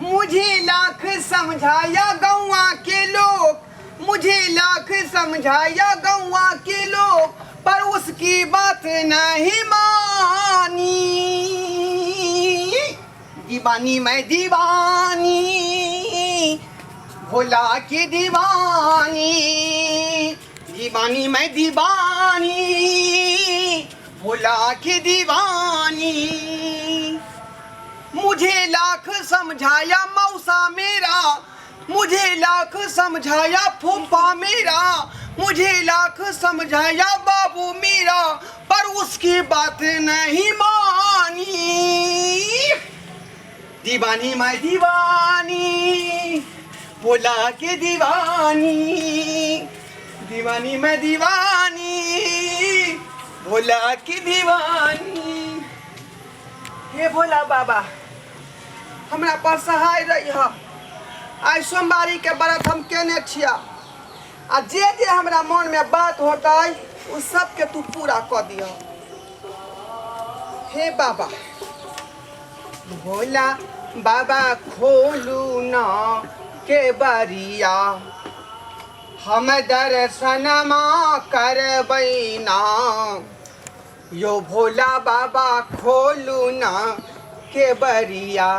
मुझे लाख समझाया गौवा के लोग, मुझे लाख समझाया गौवा के लोग, पर उसकी बात नहीं मानी। दीवानी मैं दीवानी, भोला की दीवानी। दीवानी मैं दीवानी, भोला की दीवानी। मुझे लाख समझाया मौसा मेरा, मुझे लाख समझाया फूफा मेरा, मुझे लाख समझाया बाबू मेरा, पर उसकी बात नहीं मानी। दीवानी मैं दीवानी, भोला की दीवानी। दीवानी मैं दीवानी, भोला की दीवानी। हे भोला बाबा, हमरा पर सहाय रही है। आज सोमवारी के व्रत हम केने छिया, आ जे जे हमरा मन में बात होता है उस सब के तू पूरा कर दिया। हे बाबा, भोला बाबा खोलू न के बरिया, हम दर्शनमा करबै ना। यो भोला बाबा खोलू न के बरिया,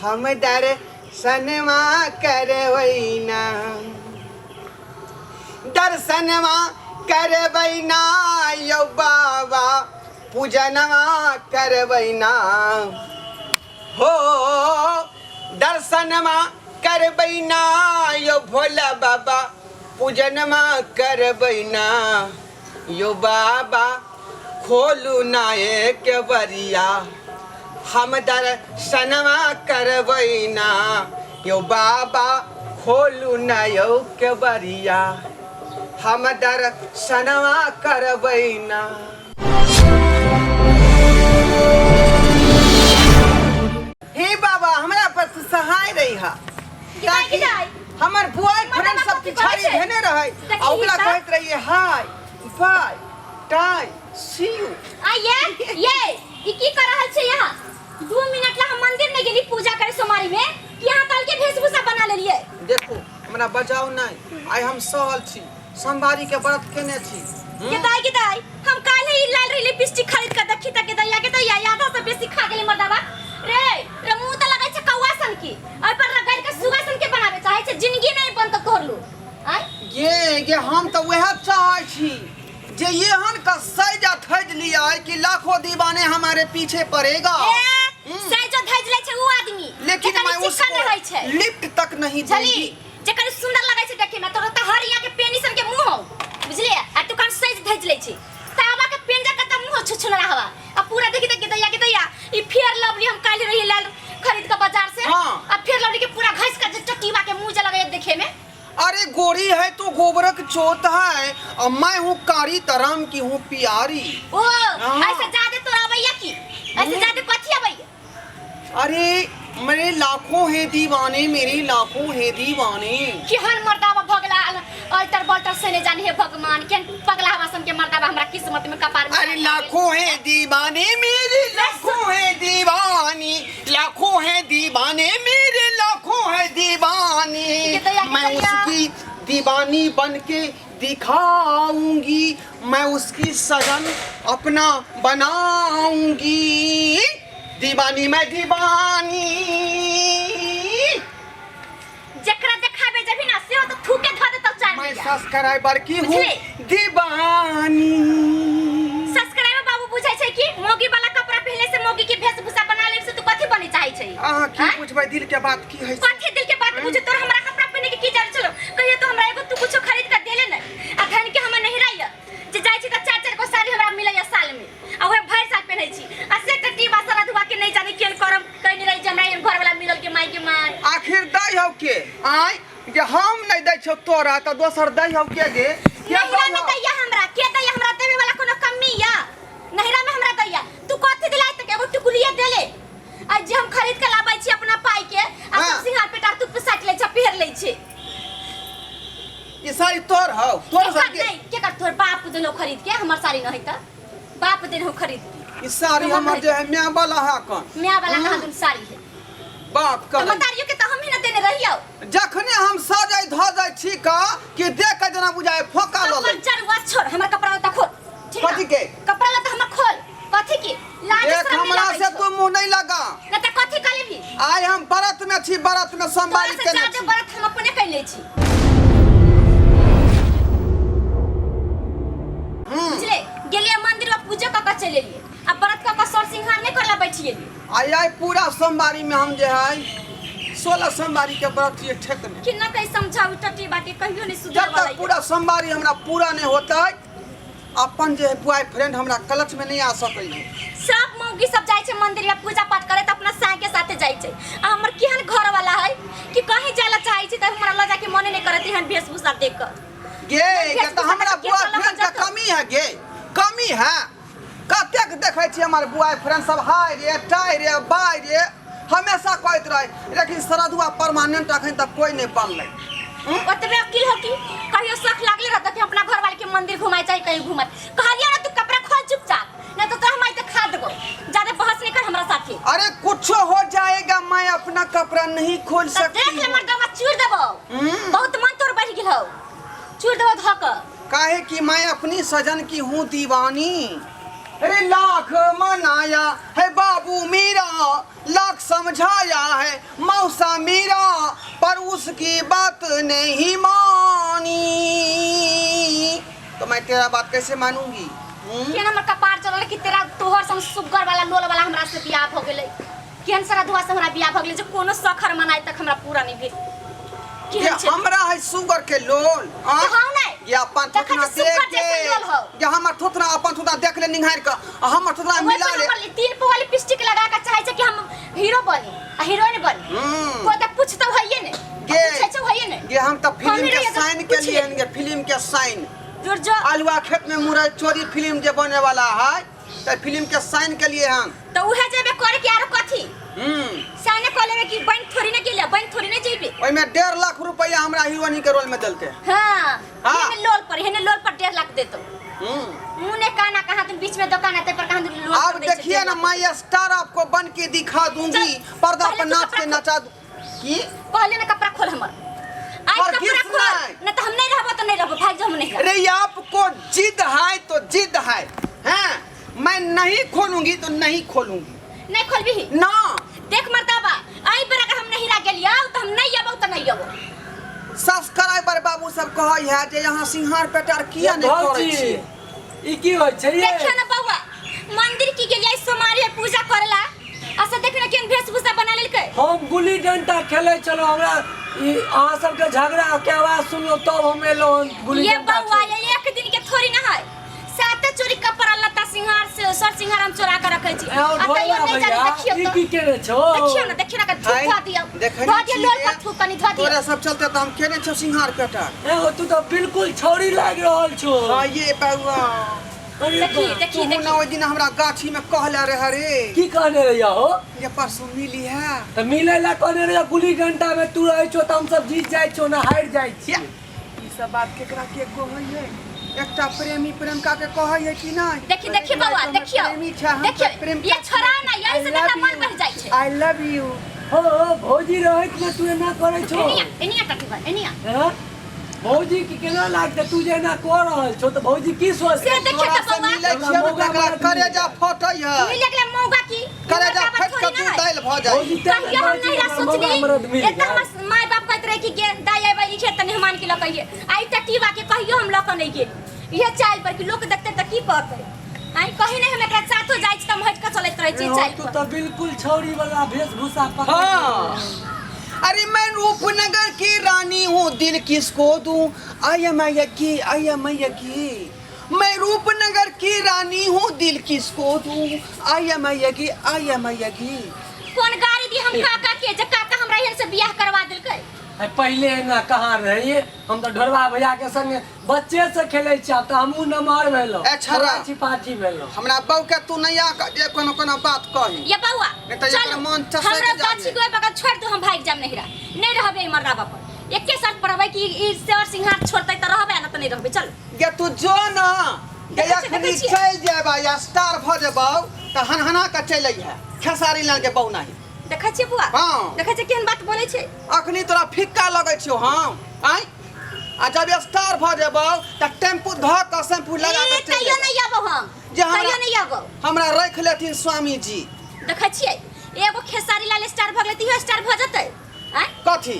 हम दर्शनमा करबै ना। दर्शनमा करबै ना यो बाबा, पूजनमा करबै ना। हो दर्शनमा करबै ना यो भोला बाबा, पूजनमा करबै ना। यो बाबा खोलू ना एक बरिया, हम दर्शनमा करबै ना। यो बाबा खोलू ना यो के बरिया, हम दर्शनमा करबै ना। हे बाबा, हमरा पर सहाय रही है, ताकि हमर बॉयफ्रेंड सब पिछाड़ी धेने रहे, आ ओकरा कहत रहिए hi bye tie see you. आ ये की कर रहल छै यहाँ? 2 मिनट ला हम मंदिर में गेली पूजा करे सोमवारी में, यहाँ तल के वेशभूषा बना लेलिए। देखो हमरा बजाओ नहीं, आई हम सहल छी, सोमवारी के व्रत केने छी। के दाई हम काल ही लाल रही लिपस्टिक खरीद के देखी त के दैया आधा से बेसी खा गेली मर्दावा रे मुंह त लगै छै कौवा सन की, ओइ पर रगड़ के सुगा सन के बनावे चाहे छै, जिंदगी में बन त कर लू। ये हम तो वह चाहे छी जे येहन का सैजा थज लिया है कि लाखों दीवाने हमारे पीछे पड़ेगा। सैजा थज ले छै वो आदमी, लेकिन मैं उसको लिफ्ट तक नहीं दूंगी। जेकर सुंदर लगै छै देखे में, तो हरिया के पेनिसन के मुंह हो, बुझलिए? आ तू कन सैज थज ले छी, तावा के पेंजा कत मुंह छुछुला हवा। आ पूरा देखि के दैया ई फेयर लवली हम काल रही लाल खरीद के बाजार से। आ फेयर लवली के पूरा घस के चटीवा के मुंह जलगै देखे में। अरे गोरी है तो गोबरक चोत है, और मैं हूँ कारी तरम की हूँ प्यारी। ओ ऐसे ज्यादा तो आवैया की, ऐसे ज्यादा कथी आवैया? अरे मेरे लाखों है दीवाने, मेरे लाखों है दीवाने। केहन मर्दावा भगला अल्टर बल्टर से ने जाने है भगवान, केहन पगला हवासन के मर्दावा हमरा किस्मत में कपार में। अरे लाखों है दीवाने मेरे, लाखों है दीवानी, लाखों है दीवाने मेरे, लाखों है दीवानी। मैं उसकी दीवानी बन के दिखाऊंगी, मैं उसकी सजन अपना बनाऊंगी। दीवानी मैं दीवानी। जकरा देखाबे जभी ना से तो थूके ध दे तब चार। मैं सब्सक्राइबर की हूँ दीवानी। सब्सक्राइबर बाबू बुझै छै कि मोगी वाला कपड़ा पहले से मोगी के वेशभूषा बना ले से तू कथी बने चाहे छै? की बुझबै दिल के बात की है? कथी दिल के बात बुझे? तोर हमरा कपड़ा पहने के की जरूरत छलो? कहियो तो हमरा एगो तू कुछो खरीद के देले नै, आ धन के हम नहीं रहिया जे जाय छी त 4-4 को साड़ी हमरा मिलैया साल में, आ ओहे भर साल पहनै छी। आ से टट्टी बासरा धुआ के नहीं जाने केन करम कहि नहीं रही जे हमरा घर वाला मिलल के माई के माई। आखिर दई हो के आय जे हम नहीं दै छौ तोरा त दोसर दई हो के गे? नहिरा में दैया हमरा के दैया, हमरा देवे वाला कोनो कमी या? नहिरा में हमरा दैया तू कथी दिलाई त एगो टुकुलिया देले, आ जे हम खरीद के लाबै छी अपना पाई के, आ सब सिंगार पेटार तू पे साट ले छ पहर ले छी। ये साड़ी तोर हो, तोर सब के नहीं के कर तोर बाप देलो खरीद के, हमर साड़ी नहीं त बाप देनो खरीद के। ये साड़ी हमर जे है म्या वाला हा कन म्या वाला कहां दून साड़ी है? बात कर मतारियो के त हम ही न देने रहियो जखने हम सजाई ध जाय छी का कि देख के जना बुझाए फोका ल ले जरवा छोड़ हमर कपड़ा त खोल ठीक कथी के कपड़ा ल त हमर खोल कथी के लाज देख हमरा से तू मुंह नहीं लगा न त कथी कले भी आज हम व्रत में छी व्रत में सोमवारी के तोरा से ज्यादा व्रत हम अपने कर ले छी बुझले गेलिए मंदिर में पूजा क चले लिए अब व्रत क सर सिंहार नहीं करला बैठिए आई पूरा सोमवारी में हम जे है 16 सोमवारी के व्रत ये ठेक में कि न कहीं समझाऊ टटी बाकी कहियो नहीं सुधर जब तक पूरा सोमवारी हमरा पूरा नहीं होता है अपन जे बॉयफ्रेंड हमरा क्लच में नहीं आ सकै सब मौगी सब जाय छे मंदिर में पूजा पाठ करे त अपना साय के साथे जाय छे आ हमर केहन घर वाला है कि कहीं जाला चाहे छी त हमरा ल जाके मने नहीं करत हन वेशभूषा देख कर गे त हमरा बॉयफ्रेंड का कमी है गे कमी है कतेक देखै छी हमर बॉयफ्रेंड सब हाय रे टाई रे बाय रे हमेशा कहत रहे लेकिन सरदुआ परमानेंट अखन तक कोई नहीं बनलै ओतबे अकिल हो कि कहियो शौक लागले रहत कि अपना घर वाले के मंदिर घुमाई चाहे कहीं घुमाई कहलिया ना तू कपड़ा खोल चुपचाप नहीं तो तोरा माई त खा देबो ज्यादा बहस नहीं कर हमरा साथे अरे कुछ हो जाएगा मैं अपना कपड़ा नहीं खोल सकती देख ले मर्दवा चूर देबो बहुत मन तोर बढ़ गेल हो चूर देबो धक काहे कि मैं अपनी सजन की हूँ दीवानी अरे लाख मनाया है बाबू मेरा लाख समझाया है मौसा मेरा पर उसकी बात नहीं मानी तो मैं तेरा बात कैसे मानूंगी केन हमर कपार चलल कि तेरा तोहर संग सुगर वाला लोल वाला हमरा से बियाह भ गेलै केन सारा दुआ से हमरा बियाह भ गेलै जे कोनो सखर मनाई तक हमरा पूरा नहीं भेल ये हमरा है सुगर के लोल हां नहीं ये अपन थोतना देख के ये हमर थोतना अपन थोतना देख ले निहार के हमर थोतना मिला ले हमर तीन पोवा लिपस्टिक लगा के चाहे छै कि हम हीरो बनी आ हीरोइन बनी कोई त पूछतो हइए ने पूछै छै हइए ने ये हम त फिल्म के साइन के लिए ये फिल्म के साइन जुड़ जो आलुआ खेत में मुरई चोरी फिल्म जे बने वाला है त फिल्म के साइन के लिए हम तो उहे जेबे करे के आरो कथी साइन कोले में कि बन थोड़ी ना गेले बन थोड़ी ना जेबे ओइ में 1.5 लाख रुपया हमरा हीरोइनी के रोल में देलके हां हेने लोल पर 1.5 लाख देतो मुने काना कहां तुम बीच में दुकान है ते पर कहां लोल अब देखिए ना मैं स्टार आपको बन के दिखा दूंगी पर्दा पर नाच के नचा की पहले ना कपड़ा खोल हमर आज कपड़ा खोल ना तो हम नहीं रहबो तो नहीं रहबो भाग जा हम नहीं अरे आपको जिद है तो जिद है हैं मैं नहीं खोलूंगी तो नहीं खोलूंगी नहीं खोलबी ना देख मर्दाबा आई बरा के हम नहीं ला गेलिया तो हम नहीं आबो तो नहीं आबो सब्सक्राइबर बाबू सब कहै है जे यहां सिंहार पेटार किया नहीं करै छी ई की होय छै ये देखियो ना बौआ मंदिर की गेलिया सोमवारी पूजा करला असा देखना केन वेशभूषा बना लेलकै हम गुल्ली डंडा खेले चलो हमरा ई अहाँ सबके झगड़ा के आवाज सुनियो तब हम एलो गुल्ली ये डंडा बौआ ये एक दिन के थोड़ी ना है साते चोरी कपड़ा लता सिंहार से सर सिंहार हम चोरा के रखे छी और ढोला भैया ई की केने छो देखियो ना धुआ दियो धुआ दियो लोल पर थूक कनी धुआ दियो तोरा सब चलते त हम केने छौ सिंहार पेटार ए तू तो बिल्कुल छोरी लाग रहल छो हां ये बौआ देखी ना ओइ दिन हमरा गाछी में कहले रहे रे की कहने रहिया हो ये परसों मिली है त मिले ला कहने रहिया गुल्ली डंडा में तू रहै छो त हम सब जीत जाय छो ना हार जाय छी ई सब बात केकरा के कहै है एकटा प्रेमी प्रेमिका के कहै है कि नहीं देखी बौआ देखियो देखियो ये छोरा ना यही से हमरा मन बह जाय छै आई लव यू हो भौजी रहत में तू ना करे छो एनिया टकी बा एनिया हां भौजी की केना लागत तू जे ना कर रहल छो त भौजी की सोच से देखियो त बौआ मिले छियै तकरा करेजा फटै है मिले गेले मौगा की करेजा फट के तू दाइल भ जाय भौजी कहियो हम नहीं रा सोचनी एत हमर माय बाप कहत रहे कि गे दाई आबै ई खेत मेहमान के लकइए आई टटीवा के कहियो हम लक नहीं गेल ये चाल पर कि लोग देखते त की कहते आई कहि नहीं हम एकरा साथो जाय छ त हम हट के चलैत रहे छी चाल तू त बिल्कुल छौरी वाला वेशभूषा पकड़ हां अरे मैं रूपनगर की रानी हूँ दिल किसको दूं आया मैया की मैं रूपनगर की रानी हूँ दिल किसको दूं आया मैया की कौन गाड़ी दी हम काका के जे काका हमरा यहां से बियाह करवा देलकै पहले ना कहाँ रहिए हम तो ढोलवा भैया के संगे बच्चे से खेले छी त हमहू नमार भेलो छरा पार्टी भेलो हमरा बौ के तू नैया जे कोनो बात कही ये बौआ नहीं त एकर मन चसे हमरा गाछी के बगल छोड़ दो हम भाग जाम नहीं रहबे ई मर्दाबा पर एके साथ पढ़बै कि ई सेवर सिंहार छोड़तै त रहबे ना त नहीं रहबे चल गे तू जो ना गे अखनी चल जेबा या स्टार भ जेबौ त हनहना के चलै है खेसारी लाल के बौ नहीं देखै छियै बुआ हाँ। देखै छियै केहन बात बोलै छै अखनी तोरा फिक्का लगै छौ हम आय आ जब स्टार भ जेबौ त टेम्पू ध क शैम्पू लगा ए के तैयो नहीं आबो हम जे हमरा- तैयो नहीं आबो हमरा रख लेथिन स्वामी जी। देखै छियै एगो खेसारी लाल स्टार भ गेलै तिहो स्टार भ जतै हैं कथी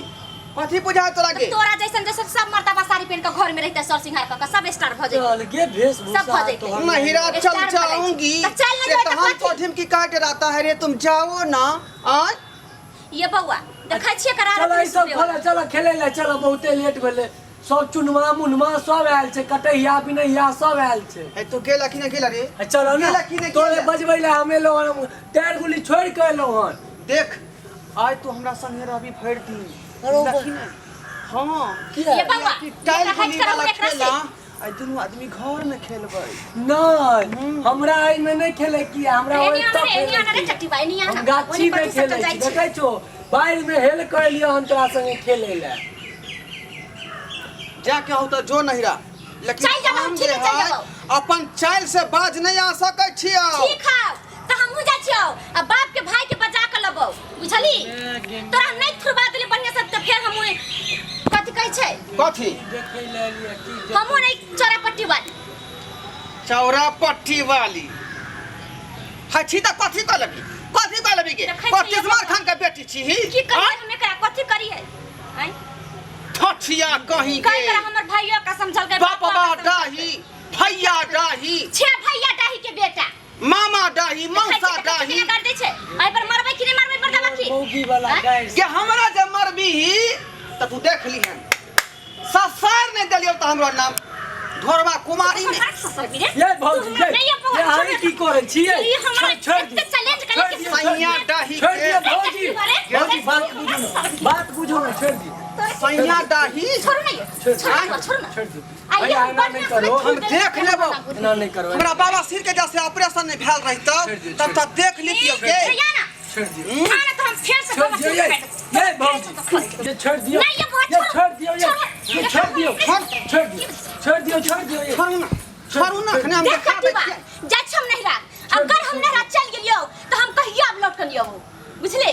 कथी बुझा तोरा के तोरा जैसन जैसन सब मर्दबा साड़ी पहन के घर में रहते सर सिंगार क सब स्टार भ जतै चल के वेशभूषा सब भजे थे। महिरा चल स्टार भ जाऊंगी जाए। तो चल ना ये जाए तो तो हम कथी? तो ढिमकी काट रहता है रे तुम जाओ ना आय ये बउआ देखै छियै चल करार ई सब खोला चल खेले ले चल बहुते लेट भेले सब चुनमा मुनमा सब आयल छै कटैया बिनैया सब आयल छै ए तू गेला कि नहीं गेला रे चल ना गेला कि नहीं तोरे गेला? बजबै ले हमे लोग टायर गुली छोड़ के एलो हन देख आज तू हमरा संगे रहबी भर दिन बरोबर। देखी ना हां किया ये बउआ टाइल ये गुली हट कर वाला एकरा खेला से आई दुनू आदमी घर में खेलबै नहीं हमरा आई में नहीं खेले किया हमरा एनी ओइ आना तक रे एनी आना रे चट्टी बाई एनी आना हम गाछी में खेले छी देखै छो बाहर में हेल कर लियो हम तोरा संगे खेले ले जाके हो तो जो नहिरा लेकिन चल जाबो, हम ठीक जे है, चल है जाबो। अपन चाइल से बाज नहीं आ सकै छियो ठीक है त हमहु जा छियो आ बाप के भाई के बजा के लबो बुझली तोरा नहीं थुरबा देले बढ़िया से त फेर हमहु कथि कहै छै कथी देखै ले लिया की हमहु नहीं चौरापट्टी वाली चौरा पट्टी वाली हछी त कथी कहलबी के देखै कथी छियै मार खान के बेटी छी की करिए हमें करा कथी करिए हैं ठठिया कहीं कई के करा हमर भाइयो का समझल गए बापा डाही भैया डाही छे भैया डाही के बेटा मामा डाही मौसा डाही कर दे छै आई पर मरबै कि नहीं मरबै पर दबा की मौगी वाला हाँ? गाय के हमरा जे मरबी त तू देख ली हन ससुर ने देलियो त हमरो नाम धोरबा कुमारी ने ये भौजी ये हाई की करे छियै छोड़ दी चैलेंज करे के सैया डाही छोड़ दिया के भौजी भौजी बात बुझो ना छोड़ दी सैया डाही छोड़ नहीं छोड़ ना छोड़ दी आइए भैया हम ना नहीं करो हम देख लेबो ना नहीं करो हमरा बाबा सिर के जैसे ऑपरेशन नहीं भेल रहितो तब तक देख लीतियो के छोड़ दियो खाना तो हम फिर से छोड़ दियो ये भौजी ये छोड़ दियो नहीं, ये बहुत ये छोड़ दियो छोड़- ये छोड़ दियो छोड़ दियो ये छोड़ू ना खने हम देख देखा कति बा जा छम नहीं रहा अगर हम नहीं रहा चल गेलियो तो हम कहिया अब लौट कर लियो बुझले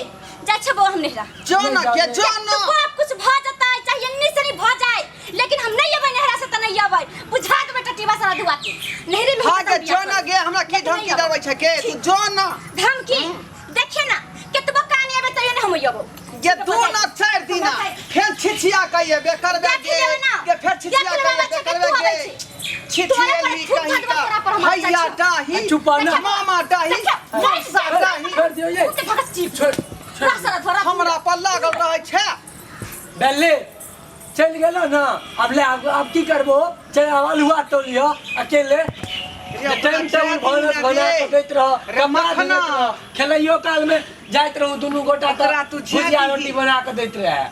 जा छबो हम नहीं रहा जो ना के जो ना तो आप कुछ भ जाता है चाहे अन्नी से नहीं भ जाए लेकिन हम नहीं अबै नहरा से त नहीं अबै बुझा के बेटा टीवा सारा दुआ के नहरे में भागे जो ना गे हमरा की धमकी देबै छै के तू जो ना धमकी देखिए ना केतबो कानी अबै तइयो नहीं हम यबो ये दो ना चार दिन फेर छिछिया कहिए बे करबे के फेर छिछिया कहिए बे करबे के छिछियली कहीं का भैया डाही चुप ना मामा डाही मौसा डाही छोड़ दियो ये उते भगत चीप छोड़ सारा थोड़ा हमरा पर लागल रहै छै बेले चल गेलो ना अब ले अब की करबो चल अलुआ तो लियो अकेले टाइम टेबल बना के दैत रह कमा मखना। खेलैयो काल में जाइत रहू दुनू गोटा तोरा तू भुजिया छेदी। रोटी बना के दैत रहे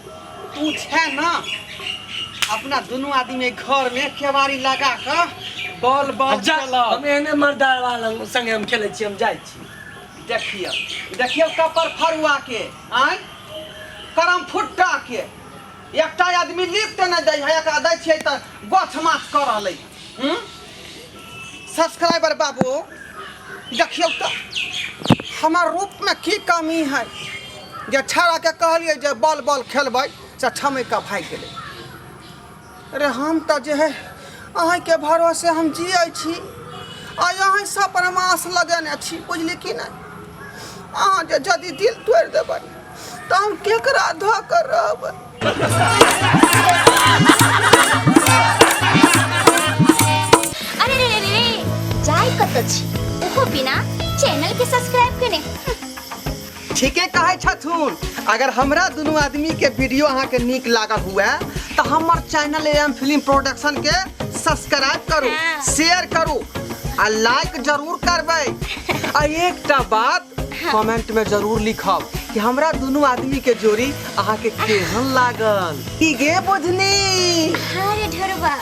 तू छै ना अपना दुनू आदमी घर में केवाड़ी लगा के बॉल बॉल खेलब हम एहने मर्दार वाला संगे हम खेलै छी हम जाइ छी देखियो कपर फरुआ के आय करम फुट्टा के एकटा आदमी लिफ्ट न दै है एकरा दै छियै त गछ माछ कर रहलै सब्सक्राइबर बाबू देखियो त हमर रूप में की कमी है जे छाड़ा के कहलिए जे बॉल बॉल खेलबै से छमै का भाग गेलै अरे हम त जे है अहाँ के भरोसे हम जियै छी आ अहाँ सब पर हम आस लगेने छी बुझली कि नहीं अहाँ जे यदि दिल तोड़ देबै तऽ हम केकरा धऽ कर रहबै अरे रे रे रे जाय कत छी ओहो बिना चैनल के सब्सक्राइब केने ठीके कहै छथुन अगर हमरा दुनू आदमी के वीडियो अहाँ के नीक लागल हुए तऽ हमर चैनल एम फिल्म प्रोडक्शन के सब्सक्राइब करू हाँ। शेयर करू आ लाइक जरूर करबै आ एकटा बात कमेंट में जरूर लिखब कि हमरा दुनू आदमी के जोड़ी अहाँ के केहन लागल की गे बुझनी अरे ढोरबा